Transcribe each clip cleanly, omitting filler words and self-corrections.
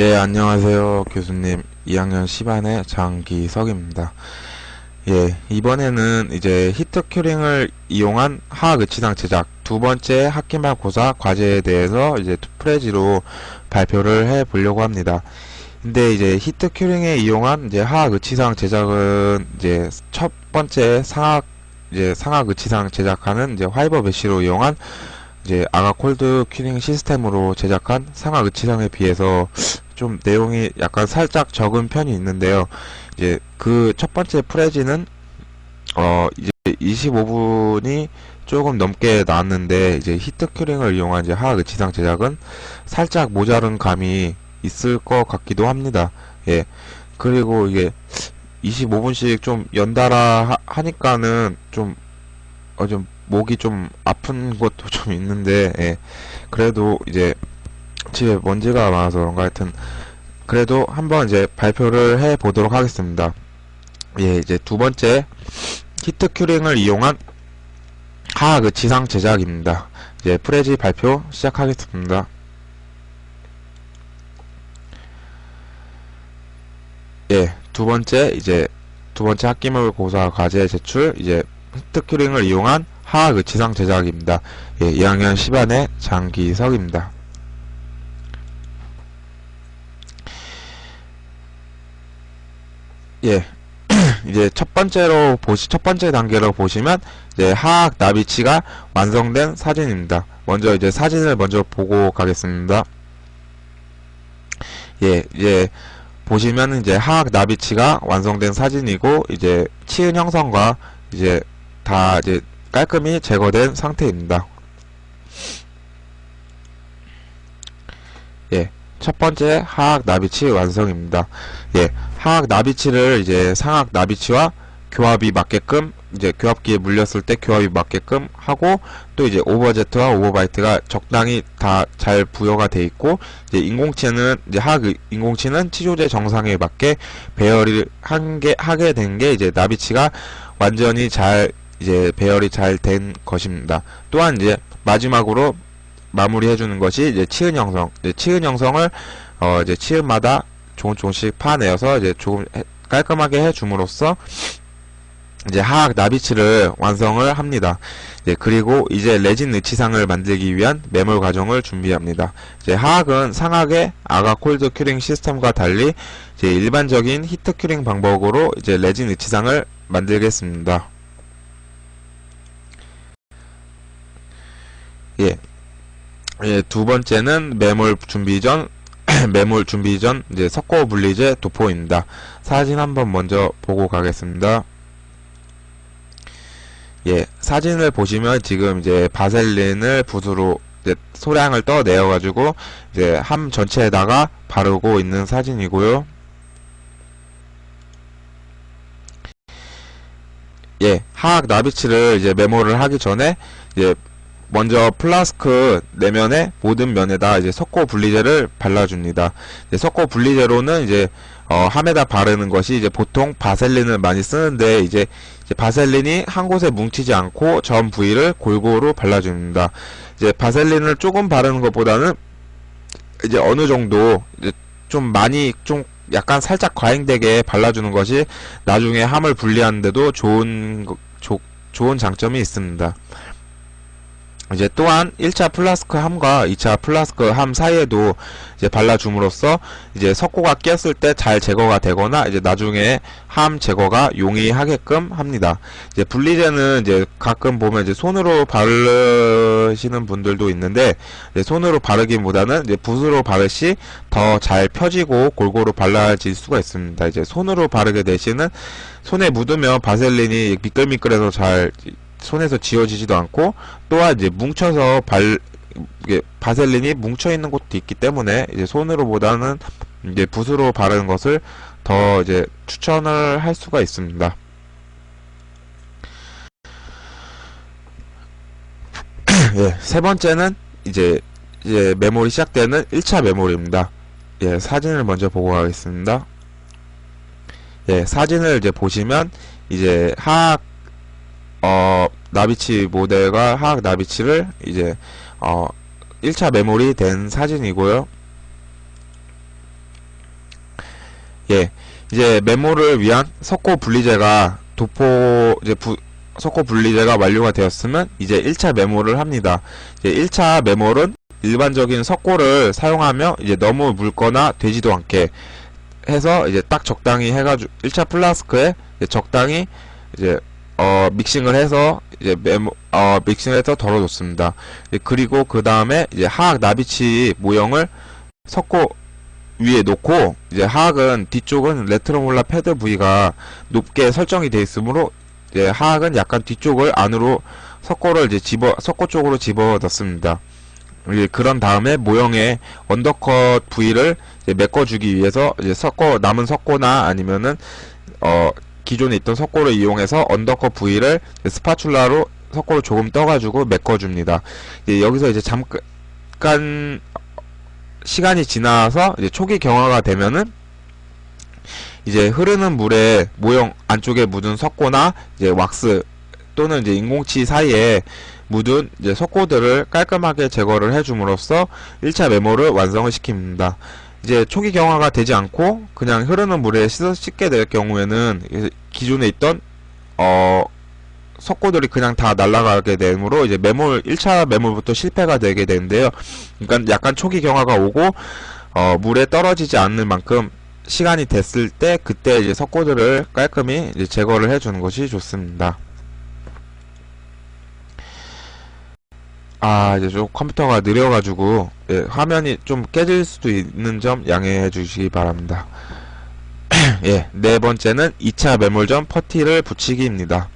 예, 안녕하세요, 교수님. 2학년 10반의 장기석입니다. 예, 이번에는 이제 히트 큐링을 이용한 화학 의치상 제작 두 번째 학기말고사 과제에 대해서 이제 프레지로 발표를 해 보려고 합니다. 근데 이제 히트 큐링에 이용한 이제 화학 의치상 제작은 이제 첫 번째 상학 의치상 제작하는 이제 화이버 배시로 이용한 이제 아가 콜드 큐링 시스템으로 제작한 상하 의치상에 비해서 좀 내용이 약간 살짝 적은 편이 있는데요. 이제 그 첫 번째 프레지는 이제 25분이 조금 넘게 나왔는데 이제 히트 큐링을 이용한 이제 화학 의치상 제작은 살짝 모자른 감이 있을 것 같기도 합니다. 예. 그리고 이게 25분씩 좀 연달아 하니까는 좀 목이 좀 아픈 것도 좀 있는데, 예. 그래도 이제 집에 먼지가 많아서 그런가 하여튼, 그래도 한번 이제 발표를 해 보도록 하겠습니다. 예, 이제 두 번째, 히트 큐링을 이용한 화학 의치상 제작입니다. 이제 프레지 발표 시작하겠습니다. 예, 두 번째 학기말고사 과제 제출, 이제 히트 큐링을 이용한 화학 의치상 제작입니다. 예, 2학년 10반의 장기석입니다. 예, 이제 첫 번째 단계로 보시면, 이제 화학 나비치가 완성된 사진입니다. 먼저 이제 사진을 먼저 보고 가겠습니다. 예, 이제 보시면 이제 화학 나비치가 완성된 사진이고, 이제 치은 형성과 이제 다 이제 깔끔히 제거된 상태입니다. 예, 첫 번째 화학 나비치 완성입니다. 예, 화학 나비치를 이제 상학 나비치와 교합이 맞게끔 이제 교합기에 물렸을 때 교합이 맞게끔 하고, 또 이제 오버제트와 오버바이트가 적당히 다 잘 부여가 돼 있고, 이제 화학 인공치는 치조제 정상에 맞게 배열을 하게 된 게 이제 나비치가 완전히 잘 이제 배열이 잘 된 것입니다. 또한 이제 마지막으로 마무리해 주는 것이 이제 치은 형성. 이제 치은 형성을 이제 치은마다 조금씩 파내어서 이제 조금 깔끔하게 해 줌으로써 이제 화학 나비치를 완성을 합니다. 이제 그리고 이제 레진 의치상을 만들기 위한 매몰 과정을 준비합니다. 이제 화학은 상학의 아가 콜드 큐링 시스템과 달리 이제 일반적인 히트 큐링 방법으로 이제 레진 의치상을 만들겠습니다. 예. 예, 두 번째는 매몰 준비 전 이제 석고 분리제 도포입니다. 사진 한번 먼저 보고 가겠습니다. 예, 사진을 보시면 지금 이제 바셀린을 붓으로 이제 소량을 떠내어 가지고 이제 함 전체에다가 바르고 있는 사진이고요. 예, 화학 나비치를 이제 메모를 하기 전에 이제 먼저 플라스크 내면에 모든 면에다 이제 석고 분리제를 발라줍니다. 이제 석고 분리제로는 이제 함에다 바르는 것이 이제 보통 바셀린을 많이 쓰는데, 이제 바셀린이 한 곳에 뭉치지 않고 전 부위를 골고루 발라줍니다. 이제 바셀린을 조금 바르는 것보다는 이제 어느 정도 이제 좀 약간 살짝 과잉되게 발라주는 것이 나중에 함을 분리하는데도 좋은 장점이 있습니다. 이제 또한 1차 플라스크 함과 2차 플라스크 함 사이에도 이제 발라줌으로써 이제 석고가 꼈을 때 잘 제거가 되거나 이제 나중에 함 제거가 용이하게끔 합니다. 이제 분리제는 이제 가끔 보면 이제 손으로 바르시는 분들도 있는데, 이제 손으로 바르기보다는 이제 붓으로 바르시 더 잘 펴지고 골고루 발라질 수가 있습니다. 이제 손으로 바르게 되시는, 손에 묻으면 바셀린이 미끌미끌해서 잘 손에서 지워지지도 않고, 또한 이제 이게 바셀린이 뭉쳐 있는 곳도 있기 때문에 이제 손으로보다는 이제 붓으로 바르는 것을 더 이제 추천을 할 수가 있습니다. 예, 세 번째는 이제 메모리 시작되는 1차 메모리입니다. 예, 사진을 먼저 보고 가겠습니다. 예, 사진을 이제 보시면 이제 나비치 모델과 화학 나비치를 이제 1차 메모리 된 사진이고요. 예, 이제 메모를 위한 석고 분리제가 석고 분리제가 완료가 되었으면 이제 1차 메모를 합니다. 이제 1차 메모는 일반적인 석고를 사용하며 이제 너무 묽거나 되지도 않게 해서 이제 딱 적당히 해가지고 1차 플라스크에 이제 적당히 이제 믹싱을 해서 이제 믹싱을 해서 덜어줬습니다. 그리고 그 다음에 이제 하악 나비치 모형을 석고 위에 놓고, 이제 하악은 뒤쪽은 레트로몰라 패드 부위가 높게 설정이 되어 있으므로 이제 하악은 약간 뒤쪽을 안으로 석고를 이제 석고 쪽으로 집어 넣습니다. 그런 다음에 모형의 언더컷 부위를 이제 메꿔주기 위해서 이제 남은 석고나 아니면은 기존에 있던 석고를 이용해서 언더컷 부위를 스파츌라로 석고를 조금 떠가지고 메꿔줍니다. 여기서 이제 잠깐 시간이 지나서 이제 초기 경화가 되면은 이제 흐르는 물에 모형 안쪽에 묻은 석고나 이제 왁스 또는 이제 인공치 사이에 묻은 이제 석고들을 깔끔하게 제거를 해줌으로써 1차 메모를 완성을 시킵니다. 이제 초기 경화가 되지 않고 그냥 흐르는 물에 씻게 될 경우에는 기존에 있던 석고들이 그냥 다 날아가게 되므로 이제 1차 메모부터 실패가 되게 되는데요. 그러니까 약간 초기 경화가 오고 물에 떨어지지 않는 만큼 시간이 됐을 때 그때 이제 석고들을 깔끔히 이제 제거를 해주는 것이 좋습니다. 이제 좀 컴퓨터가 느려가지고 화면이 좀 깨질 수도 있는 점 양해해 주시기 바랍니다. 예, 네 번째는 2차 메몰 전 퍼티를 붙이기입니다.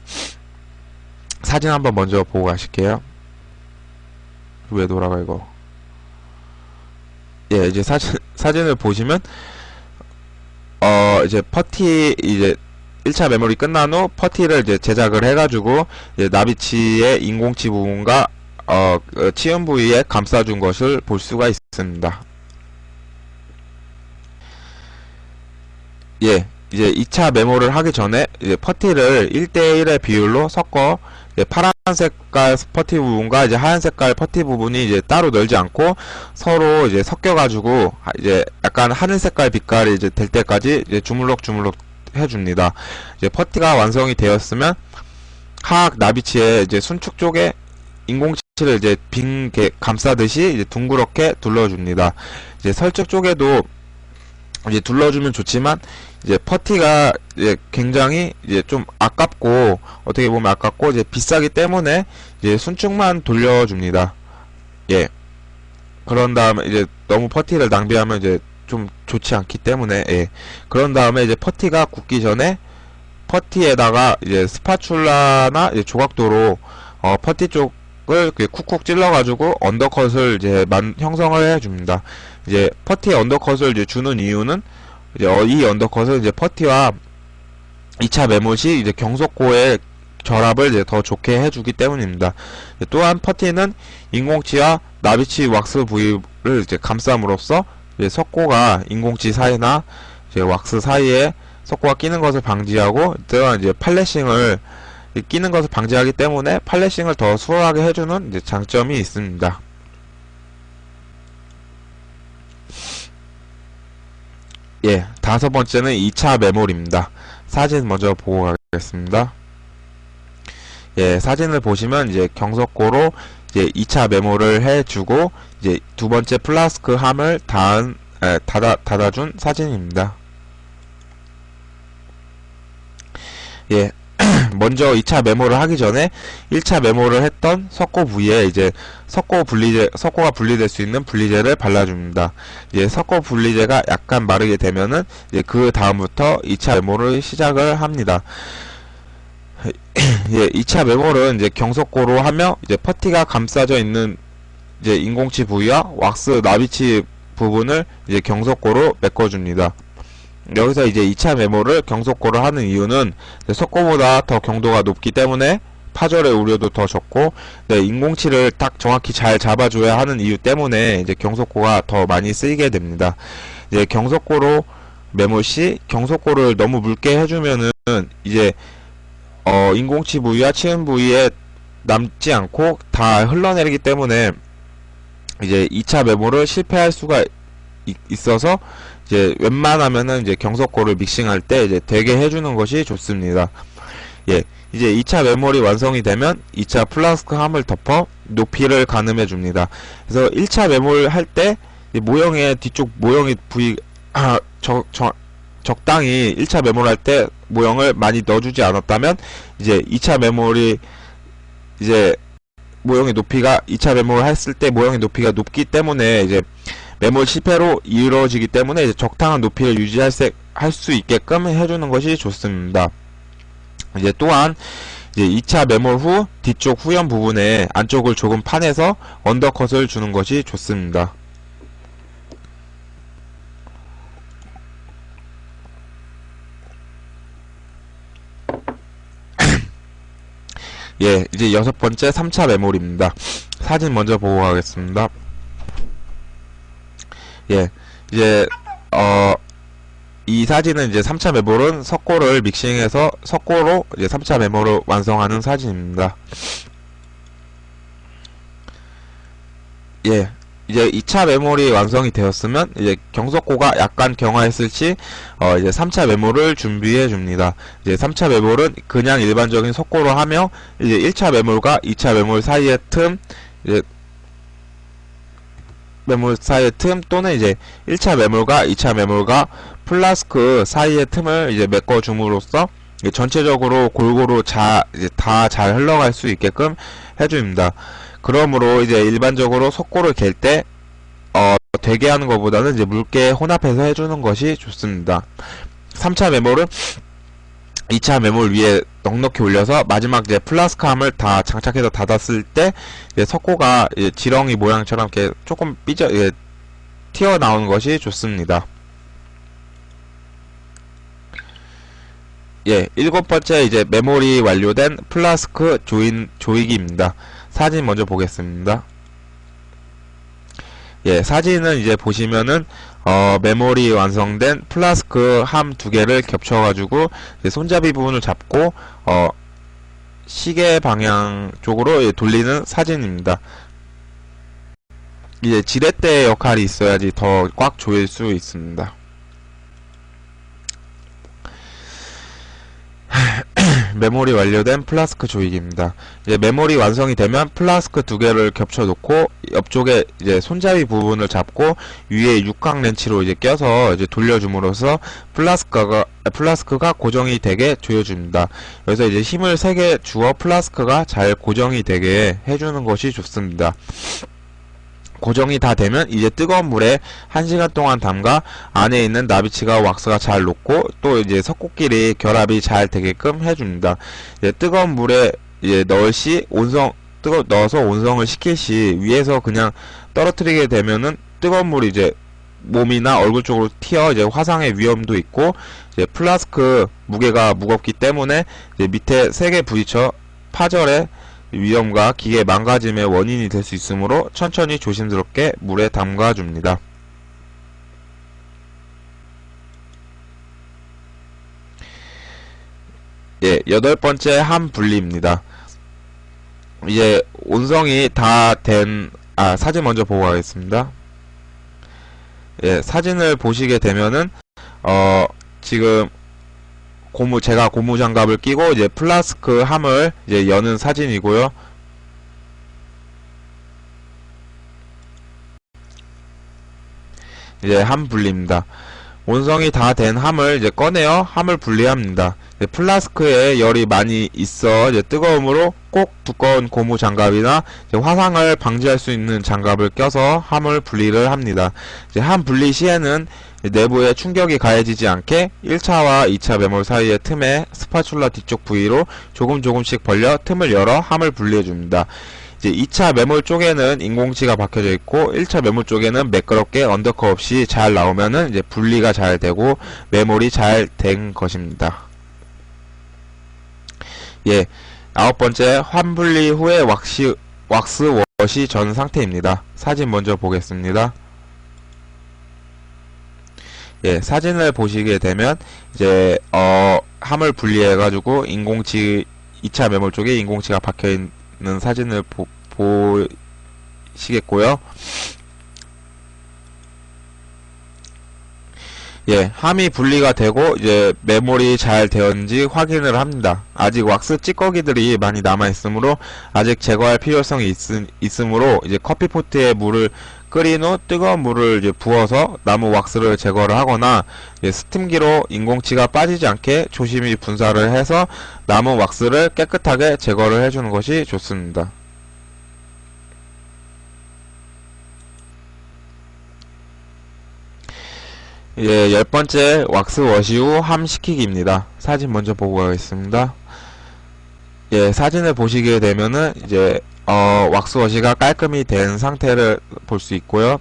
사진 한번 먼저 보고 가실게요. 왜 돌아가 이거? 예, 이제 사진을 보시면 이제 이제 1차 메모리 끝난 후 퍼티를 이제 제작을 해가지고 이제 나비치의 인공치 부분과 치음 부위에 감싸준 것을 볼 수가 있습니다. 예, 이제 2차 메모를 하기 전에 이제 퍼티를 1대1의 비율로 섞어 파란 색깔 퍼티 부분과 이제 하얀 색깔 퍼티 부분이 이제 따로 널지 않고 서로 이제 섞여가지고 이제 약간 하늘 색깔 빛깔이 이제 될 때까지 이제 주물럭주물럭 해줍니다. 이제 퍼티가 완성이 되었으면 하악 나비치의 이제 순축 쪽에 인공치를 이제 감싸듯이 이제 둥그렇게 둘러줍니다. 이제 설적 쪽에도 이제 둘러주면 좋지만 이제 퍼티가 이제 굉장히 이제 좀 아깝고 어떻게 보면 아깝고 이제 비싸기 때문에 이제 순축만 돌려줍니다. 예. 그런 다음에 이제 너무 퍼티를 낭비하면 이제 좀 좋지 않기 때문에 예. 그런 다음에 이제 퍼티가 굳기 전에 퍼티에다가 이제 스파츌라나 이제 조각도로 퍼티 쪽을 쿡쿡 찔러가지고 언더컷을 이제 형성을 해줍니다. 이제 퍼티에 언더컷을 이제 주는 이유는 이제 이 언더컷은 이제 퍼티와 2차 메모 시 이제 경속고의 결합을 이제 더 좋게 해주기 때문입니다. 또한 퍼티는 인공치와 나비치 왁스 부위를 이제 감싸므로써 이제 석고가 인공치 사이나 이제 왁스 사이에 석고가 끼는 것을 방지하고 또한 이제 팔레싱을 끼는 것을 방지하기 때문에 팔레싱을 더 수월하게 해주는 이제 장점이 있습니다. 예, 다섯 번째는 2차 메모리입니다. 사진 먼저 보고 가겠습니다. 예, 사진을 보시면 이제 경석고로 이제 2차 메모를 해주고 이제 두 번째 플라스크 함을 닫아준 사진입니다. 예, 먼저 2차 메모를 하기 전에 1차 메모를 했던 석고 부위에 이제 석고가 분리될 수 있는 분리제를 발라줍니다. 이제 석고 분리제가 약간 마르게 되면은 이제 그 다음부터 2차 메모를 시작을 합니다. 예, 2차 메모를 이제 경석고로 하며 이제 퍼티가 감싸져 있는 이제 인공치 부위와 왁스 나비치 부분을 이제 경석고로 메꿔줍니다. 여기서 이제 2차 메모를 경속고로 하는 이유는 석고보다 더 경도가 높기 때문에 파절의 우려도 더 적고 인공치를 딱 정확히 잘 잡아줘야 하는 이유 때문에 이제 경속고가 더 많이 쓰이게 됩니다. 이제 경속고로 메모 시 경속고를 너무 묽게 해주면은 이제 인공치 부위와 치은 부위에 남지 않고 다 흘러내리기 때문에 이제 2차 메모를 실패할 수가 있어서 이제 웬만하면은 이제 경석고를 믹싱할 때 이제 되게 해주는 것이 좋습니다. 예, 이제 2차 메모리 완성이 되면 2차 플라스크 함을 덮어 높이를 가늠해 줍니다. 그래서 1차 메모를 할 때 모형의 뒤쪽 모형의 부위 적당히 1차 메모를 할 때 모형을 많이 넣어주지 않았다면 이제 2차 메모리 이제 모형의 높이가 2차 메모를 했을 때 모형의 높이가 높기 때문에 이제 메모리 실패로 이루어지기 때문에 이제 적당한 높이를 유지할 수 있게끔 해주는 것이 좋습니다. 이제 또한 이제 2차 메모리 후 뒤쪽 후연 부분에 안쪽을 조금 파내서 언더컷을 주는 것이 좋습니다. 예, 이제 6번째 3차 메모리입니다. 사진 먼저 보고 가겠습니다. 예, 이제 이 사진은 이제 3차 메모는 석고를 믹싱해서 석고로 이제 3차 메모를 완성하는 사진입니다. 예, 이제 2차 메모리 완성이 되었으면 이제 경석고가 약간 경화했을 시 이제 3차 메모를 준비해 줍니다. 이제 3차 메모는 그냥 일반적인 석고로 하며 이제 1차 메모가 2차 메모 사이의 틈 이제 메모리 사이의 틈 또는 이제 1차 메모가 2차 메모가 플라스크 사이의 틈을 이제 메꿔 줌으로써 전체적으로 골고루 이제 다 잘 흘러갈 수 있게끔 해줍니다. 그러므로 이제 일반적으로 석고를 갤 때 되게 하는 것보다는 이제 묽게 혼합해서 해주는 것이 좋습니다. 3차 메모를 2차 메모를 위에 넉넉히 올려서 마지막 이제 플라스크함을 다 장착해서 닫았을 때 이제 석고가 이제 지렁이 모양처럼 이렇게 조금 튀어나오는 것이 좋습니다. 예, 7번째 이제 메모리 완료된 플라스크 조이기입니다. 사진 먼저 보겠습니다. 예, 사진은 이제 보시면은 메모리 완성된 플라스크 함 2개를 겹쳐가지고 손잡이 부분을 잡고 시계 방향 쪽으로 돌리는 사진입니다. 이제 지렛대 역할이 있어야지 더 꽉 조일 수 있습니다. 메모리 완료된 플라스크 조이기입니다. 이제 메모리 완성이 되면 플라스크 2개를 겹쳐 놓고 옆쪽에 이제 손잡이 부분을 잡고 위에 육각 렌치로 이제 껴서 이제 돌려줌으로써 플라스크가 고정이 되게 조여줍니다. 여기서 이제 힘을 세게 주어 플라스크가 잘 고정이 되게 해주는 것이 좋습니다. 고정이 다 되면 이제 뜨거운 물에 1시간 동안 담가 안에 있는 나비치가 왁스가 잘 녹고 또 이제 석고끼리 결합이 잘 되게끔 해줍니다. 이제 뜨거운 물에 이제 넣을 시 넣어서 온성을 시킬 시 위에서 그냥 떨어뜨리게 되면은 뜨거운 물이 이제 몸이나 얼굴 쪽으로 튀어 이제 화상의 위험도 있고 이제 플라스크 무게가 무겁기 때문에 이제 밑에 세게 부딪혀 파절에 위험과 기계 망가짐의 원인이 될 수 있으므로 천천히 조심스럽게 물에 담가줍니다. 예, 8번째 함 분리입니다. 이제 온성이 다 된, 사진 먼저 보고 가겠습니다. 예, 사진을 보시게 되면은, 지금, 제가 고무 장갑을 끼고 이제 플라스크 함을 이제 여는 사진이고요. 이제 함 분리입니다. 온성이 다 된 함을 이제 꺼내어 함을 분리합니다. 플라스크에 열이 많이 있어 이제 뜨거움으로 꼭 두꺼운 고무 장갑이나 이제 화상을 방지할 수 있는 장갑을 껴서 함을 분리를 합니다. 이제 함 분리 시에는 내부에 충격이 가해지지 않게 1차와 2차 메모리 사이의 틈에 스파츌라 뒤쪽 부위로 조금씩 벌려 틈을 열어 함을 분리해줍니다. 이제 2차 메모리 쪽에는 인공치가 박혀져 있고 1차 메모리 쪽에는 매끄럽게 언더컷 없이 잘 나오면은 이제 분리가 잘 되고 메모리 잘 된 것입니다. 예, 9번째 함 분리 후에 왁스 워시 전 상태입니다. 사진 먼저 보겠습니다. 예, 사진을 보시게 되면 이제 함을 분리해가지고 2차 메모리 쪽에 인공치가 박혀있는 사진을 보시겠고요. 예, 함이 분리가 되고 이제 메모리 잘 되었는지 확인을 합니다. 아직 왁스 찌꺼기들이 많이 남아 있으므로 아직 제거할 필요성이 있으므로 이제 커피포트에 물을 끓인 후 뜨거운 물을 이제 부어서 나무 왁스를 제거를 하거나 스팀기로 인공치가 빠지지 않게 조심히 분사를 해서 나무 왁스를 깨끗하게 제거를 해주는 것이 좋습니다. 예, 10번째 왁스 워시 후 함 식히기입니다. 사진 먼저 보고 가겠습니다. 예, 사진을 보시게 되면은 이제 왁스 워시가 깔끔히 된 상태를 볼 수 있고요.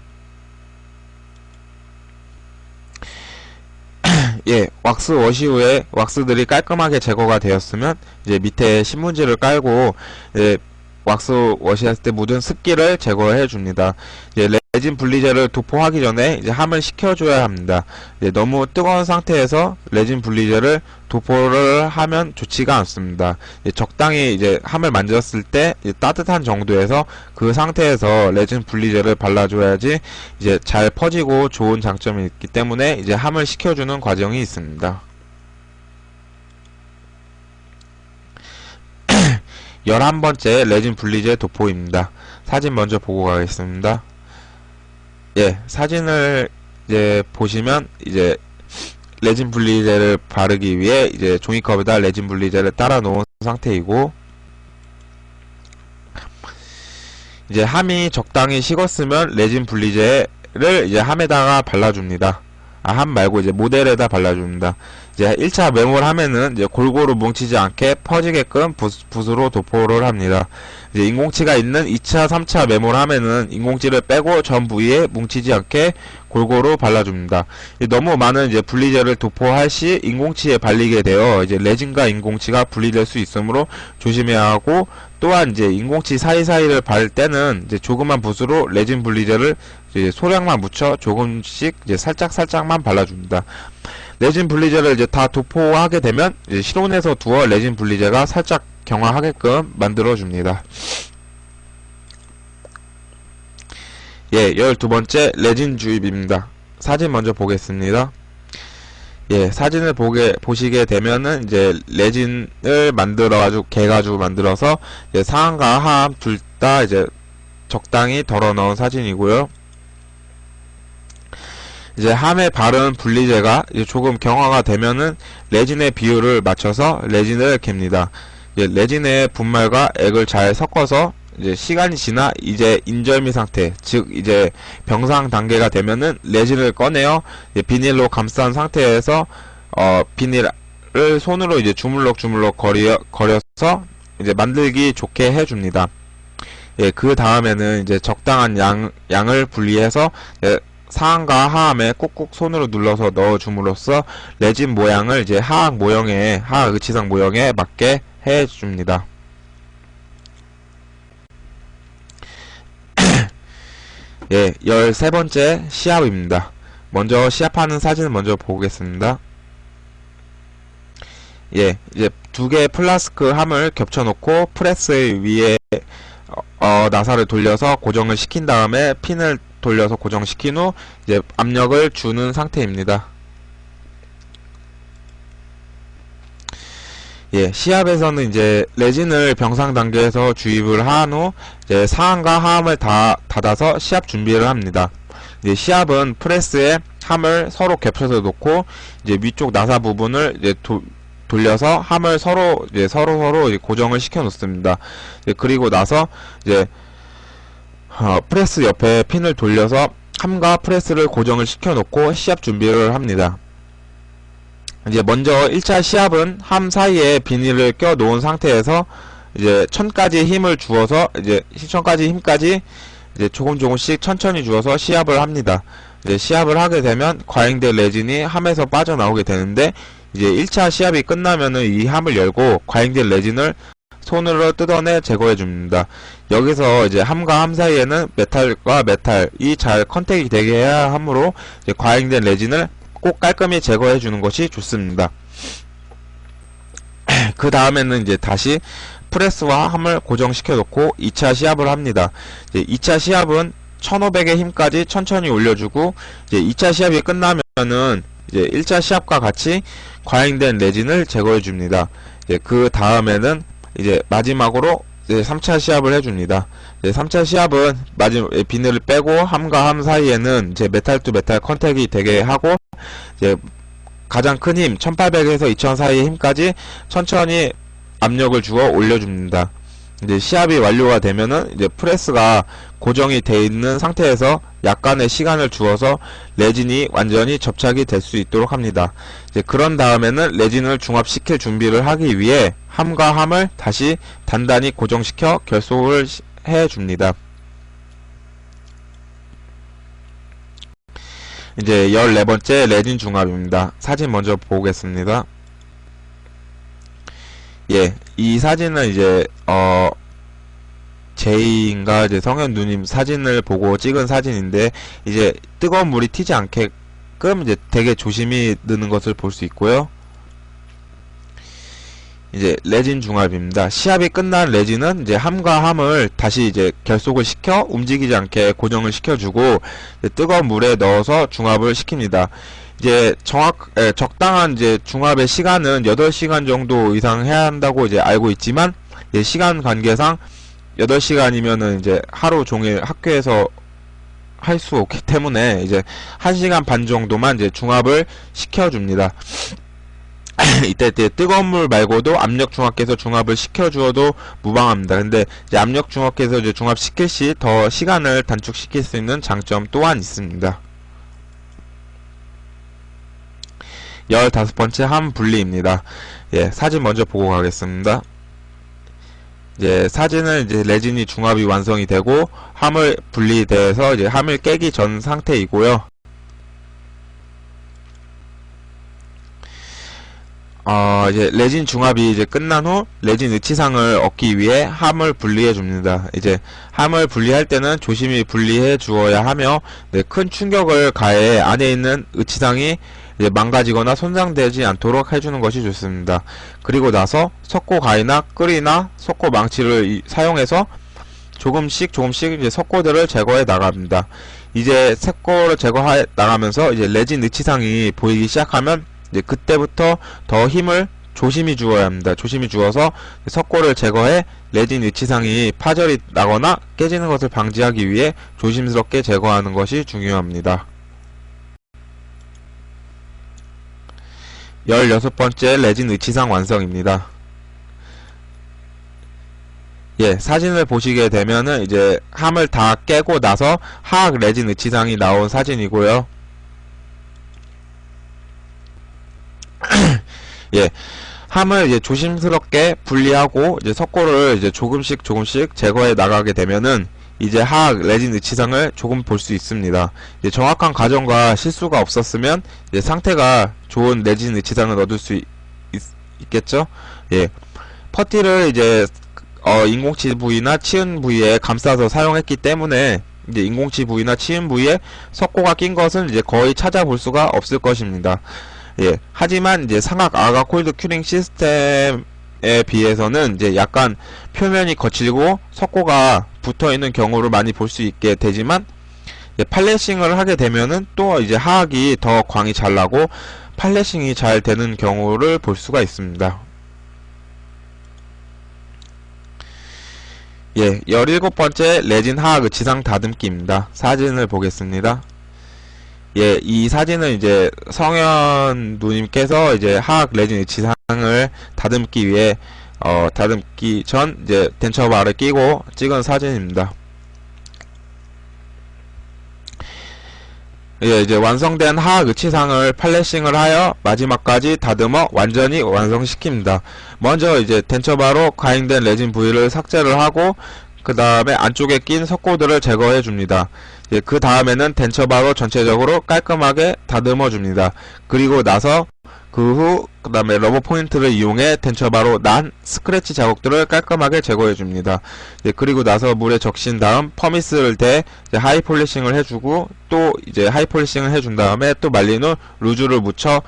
예, 왁스 워시 후에 왁스들이 깔끔하게 제거가 되었으면 이제 밑에 신문지를 깔고 왁스 워시했을 때 묻은 습기를 제거해 줍니다. 이제 레진 분리제를 도포하기 전에 이제 함을 식혀줘야 합니다. 이제 너무 뜨거운 상태에서 레진 분리제를 도포를 하면 좋지가 않습니다. 적당히 이제 함을 만졌을 때 따뜻한 정도에서 그 상태에서 레진 분리제를 발라줘야지 이제 잘 퍼지고 좋은 장점이 있기 때문에 이제 함을 식혀주는 과정이 있습니다. 11번째 레진 분리제 도포입니다. 사진 먼저 보고 가겠습니다. 예, 사진을 이제 보시면 이제 레진 분리제를 바르기 위해 이제 종이컵에다 레진 분리제를 따라 놓은 상태이고, 이제 함이 적당히 식었으면 레진 분리제를 이제 함에다가 발라줍니다. 함 말고 이제 모델에다 발라줍니다. 이제 1차 메모를 하면은 이제 골고루 뭉치지 않게 퍼지게끔 붓으로 도포를 합니다. 이제 인공치가 있는 2차, 3차 메모를 하면은 인공치를 빼고 전 부위에 뭉치지 않게 골고루 발라줍니다. 너무 많은 이제 분리제를 도포할 시 인공치에 발리게 되어 이제 레진과 인공치가 분리될 수 있으므로 조심해야 하고, 또한 이제 인공치 사이사이를 바를 때는 이제 조그만 붓으로 레진 분리제를 이제 소량만 묻혀 조금씩 이제 살짝만 발라줍니다. 레진 분리제를 이제 다 도포하게 되면 이제 실온에서 두어 레진 분리제가 살짝 경화하게끔 만들어줍니다. 예, 12번째 레진 주입입니다. 사진 먼저 보겠습니다. 예, 사진을 보시게 되면은 이제 레진을 개가지고 만들어서 이제 상함과 하함 둘 다 이제 적당히 덜어 넣은 사진이고요. 이제 함에 바른 분리제가 이제 조금 경화가 되면은 레진의 비율을 맞춰서 레진을 갭니다. 이제 레진의 분말과 액을 잘 섞어서 이제 시간이 지나 이제 인절미 상태, 즉 이제 병상 단계가 되면은 레진을 꺼내어 비닐로 감싼 상태에서 비닐을 손으로 이제 주물럭 거려서 이제 만들기 좋게 해줍니다. 예, 그 다음에는 이제 적당한 양을 분리해서 상함과 하함에 꾹꾹 손으로 눌러서 넣어줌으로써 레진 모양을 이제 하악 의치상 모형에 맞게 해줍니다. 예, 13번째 시압입니다. 먼저 시압하는 사진을 먼저 보겠습니다. 예, 이제 두 개의 플라스크 함을 겹쳐놓고 프레스 위에 나사를 돌려서 고정을 시킨 다음에 핀을 돌려서 고정시킨 후 이제 압력을 주는 상태입니다. 예, 시압에서는 이제 레진을 병상 단계에서 주입을 한 후 이제 상함과 하함을 다 닫아서 시압 준비를 합니다. 이제 시압은 프레스에 함을 서로 겹쳐서 놓고 이제 위쪽 나사 부분을 이제 돌려서 함을 서로 이제 고정을 시켜 놓습니다. 그리고 나서 이제 프레스 옆에 핀을 돌려서 함과 프레스를 고정을 시켜 놓고 시압 준비를 합니다. 이제 먼저 1차 시압은 함 사이에 비닐을 껴 놓은 상태에서 이제 천까지 힘을 주어서 이제 천까지 힘까지 이제 조금씩 천천히 주어서 시압을 합니다. 이제 시압을 하게 되면 과잉된 레진이 함에서 빠져나오게 되는데, 이제 1차 시압이 끝나면은 이 함을 열고 과잉된 레진을 손으로 뜯어내 제거해 줍니다. 여기서 이제 함과 함 사이에는 메탈과 메탈이 잘 컨택이 되게 해야 하므로 이제 과잉된 레진을 꼭 깔끔히 제거해 주는 것이 좋습니다. 그 다음에는 이제 다시 프레스와 함을 고정시켜 놓고 2차 시압을 합니다. 이제 2차 시압은 1500의 힘까지 천천히 올려주고, 이제 2차 시압이 끝나면은 이제 1차 시합과 같이 과잉된 레진을 제거해 줍니다. 그 다음에는 이제 마지막으로 이제 3차 시합을 해줍니다. 3차 시합은 비늘을 빼고 함과 함 사이에는 이제 메탈 투 메탈 컨택이 되게 하고, 이제 가장 큰 힘 1800에서 2000 사이의 힘까지 천천히 압력을 주어 올려줍니다. 이제 시합이 완료가 되면은 이제 프레스가 고정이 되어 있는 상태에서 약간의 시간을 주어서 레진이 완전히 접착이 될 수 있도록 합니다. 이제 그런 다음에는 레진을 중합시킬 준비를 하기 위해 함과 함을 다시 단단히 고정시켜 결속을 해 줍니다. 이제 14번째 레진 중합입니다. 사진 먼저 보겠습니다. 예, 이 사진은 이제 제이인가 이제 성현 누님 사진을 보고 찍은 사진인데, 이제 뜨거운 물이 튀지 않게끔 이제 되게 조심히 넣는 것을 볼 수 있고요. 이제 레진 중합입니다. 시합이 끝난 레진은 이제 함과 함을 다시 이제 결속을 시켜 움직이지 않게 고정을 시켜주고, 뜨거운 물에 넣어서 중합을 시킵니다. 이제 적당한 이제 중합의 시간은 8시간 정도 이상 해야 한다고 이제 알고 있지만, 시간 관계상 8시간이면은 이제 하루 종일 학교에서 할 수 없기 때문에 이제 1시간 반 정도만 이제 중합을 시켜줍니다. 이때 뜨거운 물 말고도 압력 중합기에서 중합을 시켜주어도 무방합니다. 근데 이제 압력 중합기에서 이제 중합시킬 시 더 시간을 단축시킬 수 있는 장점 또한 있습니다. 15번째 함 분리입니다. 예, 사진 먼저 보고 가겠습니다. 이제 사진은 이제 레진이 중합이 완성이 되고 함을 분리돼서 이제 함을 깨기 전 상태이고요. 이제 레진 중합이 이제 끝난 후 레진 의치상을 얻기 위해 함을 분리해 줍니다. 이제 함을 분리할 때는 조심히 분리해 주어야 하며, 큰 충격을 가해 안에 있는 의치상이 이제 망가지거나 손상되지 않도록 해주는 것이 좋습니다. 그리고 나서 석고 가위나 끌이나 석고 망치를 사용해서 조금씩 이제 석고들을 제거해 나갑니다. 이제 석고를 제거해 나가면서 이제 레진 의치상이 보이기 시작하면 이제 그때부터 더 힘을 조심히 주어야 합니다. 조심히 주어서 석고를 제거해 레진 의치상이 파절이 나거나 깨지는 것을 방지하기 위해 조심스럽게 제거하는 것이 중요합니다. 16번째 레진 의치상 완성입니다. 예, 사진을 보시게 되면은 이제 함을 다 깨고 나서 하악 레진 의치상이 나온 사진이고요. 예, 함을 이제 조심스럽게 분리하고 이제 석고를 이제 조금씩 제거해 나가게 되면은 이제 하악 레진 의치상을 조금 볼 수 있습니다. 이제 정확한 과정과 실수가 없었으면 이제 상태가 좋은 레진 의치상을 얻을 수 있겠죠. 예, 퍼티를 이제 인공치 부위나 치은 부위에 감싸서 사용했기 때문에 이제 인공치 부위나 치은 부위에 석고가 낀 것은 이제 거의 찾아볼 수가 없을 것입니다. 예, 하지만 이제 상악 아가 콜드 큐링 시스템에 비해서는 이제 약간 표면이 거칠고 석고가 붙어 있는 경우를 많이 볼 수 있게 되지만, 팔레싱을 하게 되면은 또 이제 하악이 더 광이 잘 나고 팔레싱이 잘 되는 경우를 볼 수가 있습니다. 예, 17번째 레진 하악 의치상 다듬기입니다. 사진을 보겠습니다. 예, 이 사진은 이제 성현 누님께서 이제 하악 레진 의치상을 다듬기 위해 다듬기 전 이제 덴처바를 끼고 찍은 사진입니다. 예, 이제 완성된 하악 의치상을 팔레싱을 하여 마지막까지 다듬어 완전히 완성시킵니다. 먼저 이제 덴처바로 과잉된 레진 부위를 삭제를 하고 그 다음에 안쪽에 낀 석고들을 제거해 줍니다. 예, 그 다음에는 덴처바로 전체적으로 깔끔하게 다듬어 줍니다. 그리고 나서 그 다음에 러버 포인트를 이용해 덴처바로 난 스크래치 자국들을 깔끔하게 제거해 줍니다. 예, 그리고 나서 물에 적신 다음 퍼미스를 대 하이 폴리싱을 해주고, 또 이제 하이 폴리싱을 해준 다음에 또 말린 후 루즈를 묻혀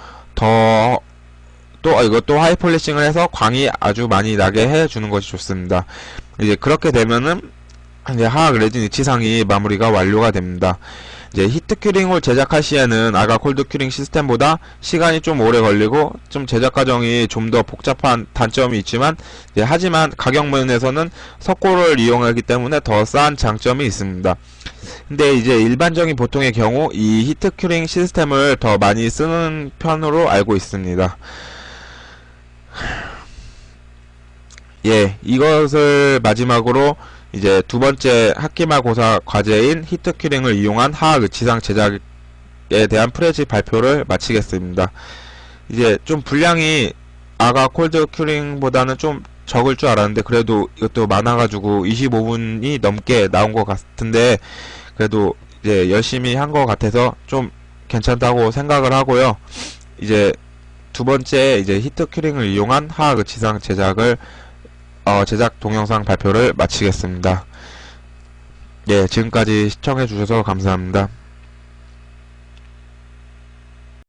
이것도 하이 폴리싱을 해서 광이 아주 많이 나게 해주는 것이 좋습니다. 이제 그렇게 되면은 이제 하악 레진 의치상이 마무리가 완료가 됩니다. 이제 히트 큐링을 제작할 시에는 아가 콜드 큐링 시스템보다 시간이 좀 오래 걸리고 좀 제작 과정이 좀 더 복잡한 단점이 있지만, 하지만 가격 면에서는 석고를 이용하기 때문에 더 싼 장점이 있습니다. 근데 이제 일반적인 보통의 경우 이 히트 큐링 시스템을 더 많이 쓰는 편으로 알고 있습니다. 예, 이것을 마지막으로 이제 두 번째 학기말고사 과제인 히트 큐링을 이용한 화학 의치상 제작에 대한 프레지 발표를 마치겠습니다. 이제 좀 분량이 아가 콜드 큐링보다는 좀 적을 줄 알았는데, 그래도 이것도 많아가지고 25분이 넘게 나온 것 같은데, 그래도 이제 열심히 한 것 같아서 좀 괜찮다고 생각을 하고요. 이제 두 번째 이제 히트 큐링을 이용한 화학 의치상 제작을 제작 동영상 발표를 마치겠습니다. 예, 지금까지 시청해주셔서 감사합니다.